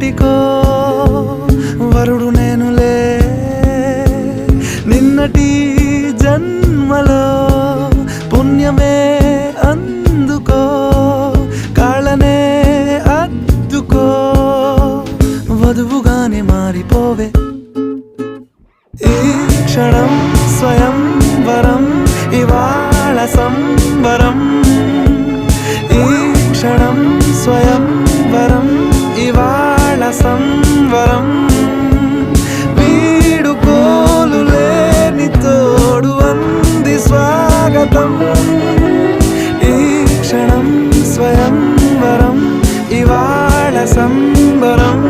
ఎవరికో వరుడు నేనులే నిన్నటి జన్మలో పుణ్యమే అందుకో కాళ్ళనే అద్దుకో వధువుగానే మారిపోవే ఈ క్షణం స్వయం వరం ఇవాళ సంబరం ఈ క్షణం స్వయం వరం ఇవాళ సంవరం వీడుకోలు లేని తోడు అంది స్వాగతం ఈ క్షణం స్వయం వరం ఇవాళ సంబరం